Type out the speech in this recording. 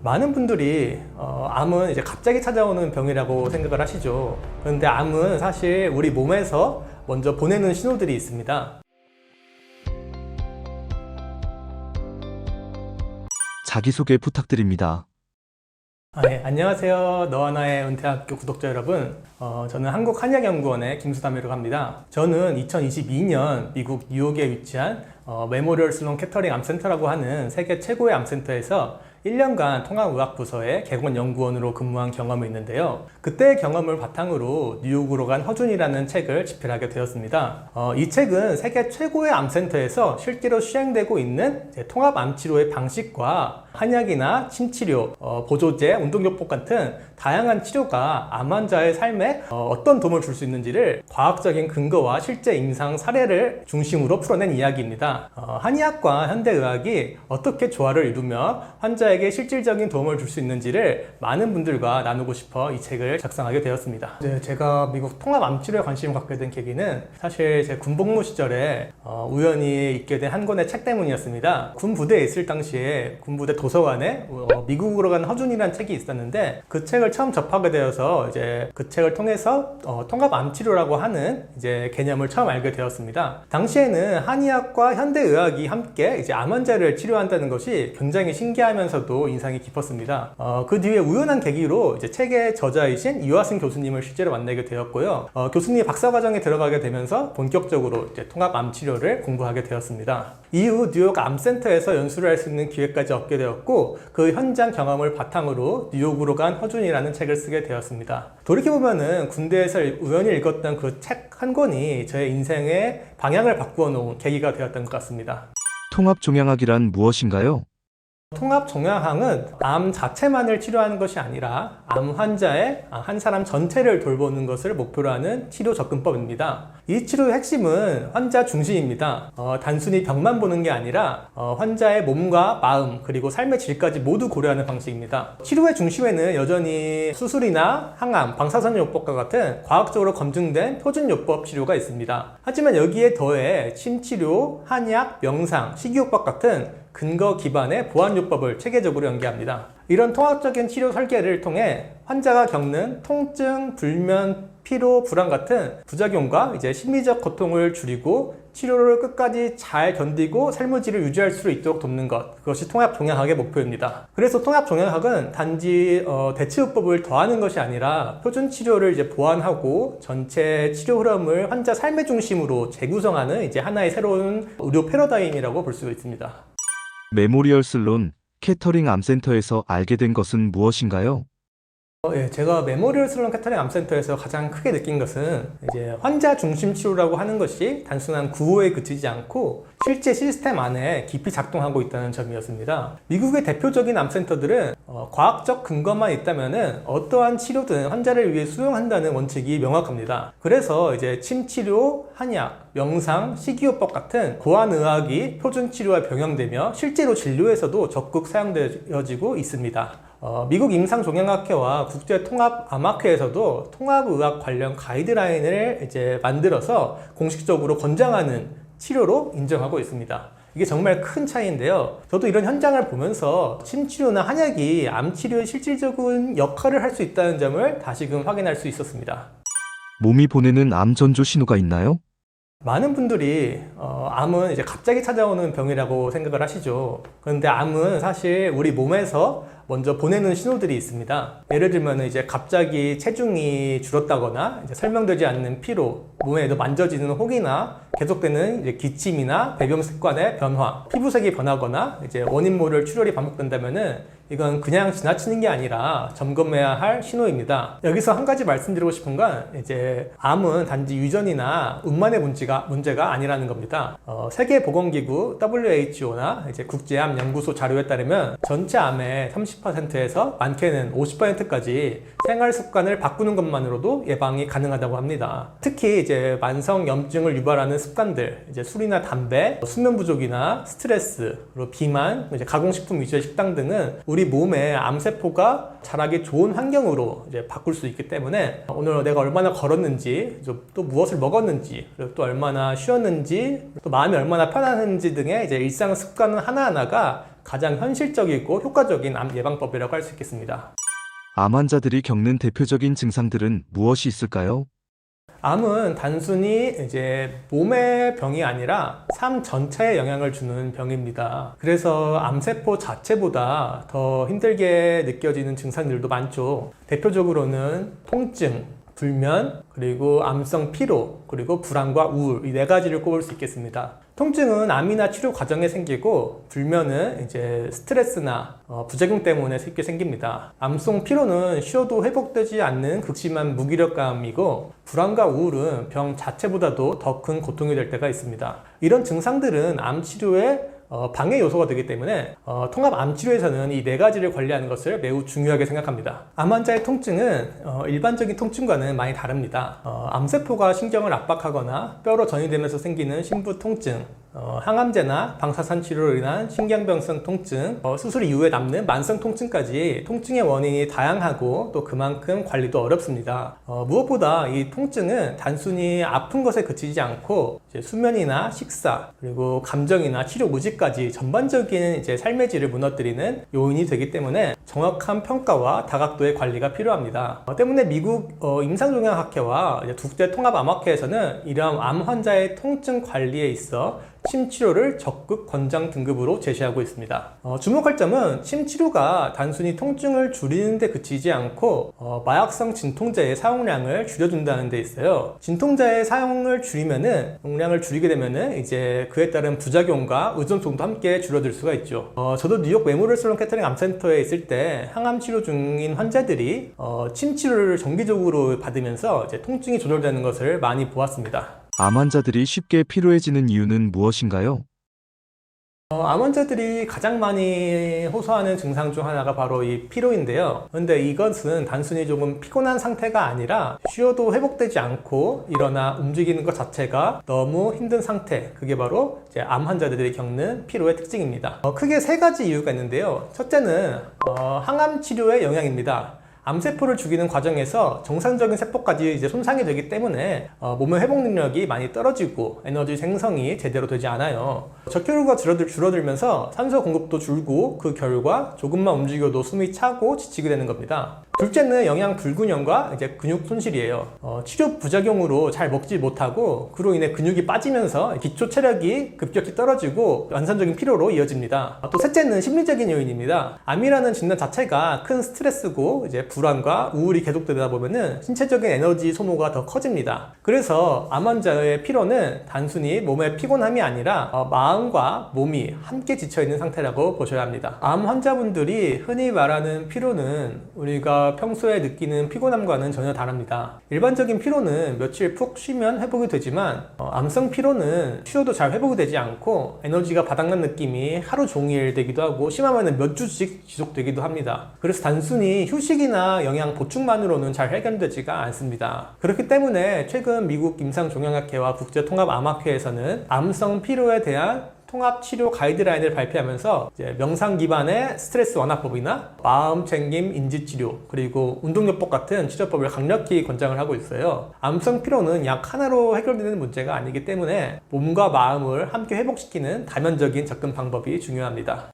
많은 분들이 암은 이제 갑자기 찾아오는 병이라고 생각을 하시죠. 그런데 암은 사실 우리 몸에서 먼저 보내는 신호들이 있습니다. 자기소개 부탁드립니다. 네, 안녕하세요. 너와나의 은퇴학교 구독자 여러분. 저는 한국한의학연구원의 김수담이라고 합니다. 저는 2022년 미국 뉴욕에 위치한 메모리얼 슬론 캐터링 암센터라고 하는 세계 최고의 암센터에서 1년간 통합의학부서의 객원연구원으로 근무한 경험이 있는데요. 그때의 경험을 바탕으로 뉴욕으로 간 허준이라는 책을 집필하게 되었습니다. 이 책은 세계 최고의 암센터에서 실제로 시행되고 있는 통합암치료의 방식과 한약이나 침치료, 보조제, 운동요법 같은 다양한 치료가 암 환자의 삶에 어떤 도움을 줄 수 있는지를 과학적인 근거와 실제 임상 사례를 중심으로 풀어낸 이야기입니다. 한의학과 현대의학이 어떻게 조화를 이루며 환자에게 실질적인 도움을 줄 수 있는지를 많은 분들과 나누고 싶어 이 책을 작성하게 되었습니다. 제가 미국 통합암치료에 관심을 갖게 된 계기는 사실 제 군복무 시절에 우연히 읽게 된 한 권의 책 때문이었습니다. 군 부대에 있을 당시에 군부대 도서관에 미국으로 간 허준이라는 책이 있었는데 그 책을 처음 접하게 되어서 이제 그 책을 통해서 통합암치료라고 하는 이제 개념을 처음 알게 되었습니다. 당시에는 한의학과 현대의학이 함께 이제 암 환자를 치료한다는 것이 굉장히 신기하면서도 인상이 깊었습니다. 그 뒤에 우연한 계기로 이제 책의 저자이신 이화승 교수님을 실제로 만나게 되었고요. 교수님이 박사과정에 들어가게 되면서 본격적으로 이제 통합암치료를 공부하게 되었습니다. 이후 뉴욕 암센터에서 연수를 할 수 있는 기회까지 얻게 되었고 그 현장 경험을 바탕으로 뉴욕으로 간 허준이라는 책을 쓰게 되었습니다. 돌이켜보면은 군대에서 우연히 읽었던 그 책 한 권이 저의 인생의 방향을 바꾸어 놓은 계기가 되었던 것 같습니다. 통합종양학이란 무엇인가요? 통합종양학은 암 자체만을 치료하는 것이 아니라 암 환자의 한 사람 전체를 돌보는 것을 목표로 하는 치료 접근법입니다. 이 치료의 핵심은 환자 중심입니다. 단순히 병만 보는 게 아니라 환자의 몸과 마음 그리고 삶의 질까지 모두 고려하는 방식입니다. 치료의 중심에는 여전히 수술이나 항암, 방사선요법과 같은 과학적으로 검증된 표준요법 치료가 있습니다. 하지만 여기에 더해 침치료, 한약, 명상, 식이요법 같은 근거 기반의 보완요법을 체계적으로 연계합니다. 이런 통합적인 치료 설계를 통해 환자가 겪는 통증, 불면, 피로, 불안 같은 부작용과 이제 심리적 고통을 줄이고 치료를 끝까지 잘 견디고 삶의 질을 유지할 수 있도록 돕는 것, 그것이 통합종양학의 목표입니다. 그래서 통합종양학은 단지 대치요법을 더하는 것이 아니라 표준 치료를 이제 보완하고 전체 치료 흐름을 환자 삶의 중심으로 재구성하는 이제 하나의 새로운 의료 패러다임이라고 볼 수 있습니다. 메모리얼 슬론 캐터링 암센터에서 알게 된 것은 무엇인가요? 제가 메모리얼 슬론 캐터링 암센터에서 가장 크게 느낀 것은 이제 환자 중심 치료라고 하는 것이 단순한 구호에 그치지 않고 실제 시스템 안에 깊이 작동하고 있다는 점이었습니다. 미국의 대표적인 암센터들은 과학적 근거만 있다면은 어떠한 치료든 환자를 위해 수용한다는 원칙이 명확합니다. 그래서 이제 침치료, 한약, 명상, 식이요법 같은 고안의학이 표준 치료와 병행되며 실제로 진료에서도 적극 사용되어지고 있습니다. 미국 임상종양학회와 국제통합암학회에서도 통합의학 관련 가이드라인을 이제 만들어서 공식적으로 권장하는 치료로 인정하고 있습니다. 이게 정말 큰 차이인데요. 저도 이런 현장을 보면서 침치료나 한약이 암치료에 실질적인 역할을 할 수 있다는 점을 다시금 확인할 수 있었습니다. 몸이 보내는 암 전조 신호가 있나요? 많은 분들이 암은 이제 갑자기 찾아오는 병이라고 생각을 하시죠. 그런데 암은 사실 우리 몸에서 먼저 보내는 신호들이 있습니다. 예를 들면 이제 갑자기 체중이 줄었다거나 이제 설명되지 않는 피로, 몸에도 만져지는 혹이나 계속되는 이제 기침이나 배변 습관의 변화, 피부색이 변하거나 이제 원인 모를 출혈이 반복된다면은 이건 그냥 지나치는 게 아니라 점검해야 할 신호입니다. 여기서 한 가지 말씀드리고 싶은 건 이제 암은 단지 유전이나 운만의 문제가 아니라는 겁니다. 세계보건기구 WHO나 이제 국제암연구소 자료에 따르면 전체 암의 30%에서 많게는 50%까지 생활 습관을 바꾸는 것만으로도 예방이 가능하다고 합니다. 특히 이제 만성 염증을 유발하는 습관들, 이제 술이나 담배, 수면 부족이나 스트레스, 그리고 비만, 이제 가공식품 위주의 식당 등은 우리 몸의 암세포가 자라기 좋은 환경으로 이제 바꿀 수 있기 때문에 오늘 내가 얼마나 걸었는지, 또 무엇을 먹었는지, 그리고 또 얼마나 쉬었는지, 또 마음이 얼마나 편안한지 등의 이제 일상 습관 하나하나가 가장 현실적이고 효과적인 암 예방법이라고 할 수 있겠습니다. 암 환자들이 겪는 대표적인 증상들은 무엇이 있을까요? 암은 단순히 이제 몸의 병이 아니라 삶 전체에 영향을 주는 병입니다. 그래서 암세포 자체보다 더 힘들게 느껴지는 증상들도 많죠. 대표적으로는 통증, 불면, 그리고 암성 피로, 그리고 불안과 우울, 이 네 가지를 꼽을 수 있겠습니다. 통증은 암이나 치료 과정에 생기고, 불면은 이제 스트레스나 부작용 때문에 쉽게 생깁니다. 암성 피로는 쉬어도 회복되지 않는 극심한 무기력감이고, 불안과 우울은 병 자체보다도 더 큰 고통이 될 때가 있습니다. 이런 증상들은 암 치료에 방해 요소가 되기 때문에 통합 암 치료에서는 이 네 가지를 관리하는 것을 매우 중요하게 생각합니다. 암 환자의 통증은 일반적인 통증과는 많이 다릅니다. 암세포가 신경을 압박하거나 뼈로 전이되면서 생기는 심부 통증, 항암제나 방사선 치료로 인한 신경병성 통증, 수술 이후에 남는 만성 통증까지 통증의 원인이 다양하고 또 그만큼 관리도 어렵습니다. 무엇보다 이 통증은 단순히 아픈 것에 그치지 않고 이제 수면이나 식사, 그리고 감정이나 치료 무지까지 전반적인 이제 삶의 질을 무너뜨리는 요인이 되기 때문에 정확한 평가와 다각도의 관리가 필요합니다. 때문에 미국 임상종양학회와 국제통합암학회에서는 이러한 암 환자의 통증 관리에 있어 침 치료를 적극 권장 등급으로 제시하고 있습니다. 주목할 점은 침 치료가 단순히 통증을 줄이는 데 그치지 않고 마약성 진통제의 사용량을 줄여준다는 데 있어요. 진통제의 사용을 줄이면은 용량을 줄이게 되면은 이제 그에 따른 부작용과 의존성도 함께 줄어들 수가 있죠. 저도 뉴욕 메모리얼 슬론 캐터링 암센터에 있을 때 항암 치료 중인 환자들이 침 치료를 정기적으로 받으면서 이제 통증이 조절되는 것을 많이 보았습니다. 암 환자들이 쉽게 피로해지는 이유는 무엇인가요? 암 환자들이 가장 많이 호소하는 증상 중 하나가 바로 이 피로인데요. 근데 이것은 단순히 조금 피곤한 상태가 아니라 쉬어도 회복되지 않고 일어나 움직이는 것 자체가 너무 힘든 상태, 그게 바로 이제 암 환자들이 겪는 피로의 특징입니다. 크게 세 가지 이유가 있는데요. 첫째는 항암 치료의 영향입니다. 암세포를 죽이는 과정에서 정상적인 세포까지 이제 손상이 되기 때문에 몸의 회복 능력이 많이 떨어지고 에너지 생성이 제대로 되지 않아요. 적혈구가 줄어들면서 산소 공급도 줄고 그 결과 조금만 움직여도 숨이 차고 지치게 되는 겁니다. 둘째는 영양 불균형과 이제 근육 손실이에요. 치료 부작용으로 잘 먹지 못하고 그로 인해 근육이 빠지면서 기초 체력이 급격히 떨어지고 완선적인 피로로 이어집니다. 또 셋째는 심리적인 요인입니다. 암이라는 진단 자체가 큰 스트레스고 이제 불안과 우울이 계속되다 보면은 신체적인 에너지 소모가 더 커집니다. 그래서 암 환자의 피로는 단순히 몸의 피곤함이 아니라 마음과 몸이 함께 지쳐있는 상태라고 보셔야 합니다. 암 환자분들이 흔히 말하는 피로는 우리가 평소에 느끼는 피곤함과는 전혀 다릅니다. 일반적인 피로는 며칠 푹 쉬면 회복이 되지만 암성 피로는 쉬어도 잘 회복이 되지 않고 에너지가 바닥난 느낌이 하루 종일 되기도 하고 심하면 몇 주씩 지속되기도 합니다. 그래서 단순히 휴식이나 영양 보충만으로는 잘 해결되지가 않습니다. 그렇기 때문에 최근 미국 임상종양학회와 국제통합암학회에서는 암성 피로에 대한 통합치료 가이드라인을 발표하면서 이제 명상 기반의 스트레스 완화법이나 마음 챙김 인지치료 그리고 운동요법 같은 치료법을 강력히 권장을 하고 있어요. 암성 피로는 약 하나로 해결되는 문제가 아니기 때문에 몸과 마음을 함께 회복시키는 다면적인 접근 방법이 중요합니다.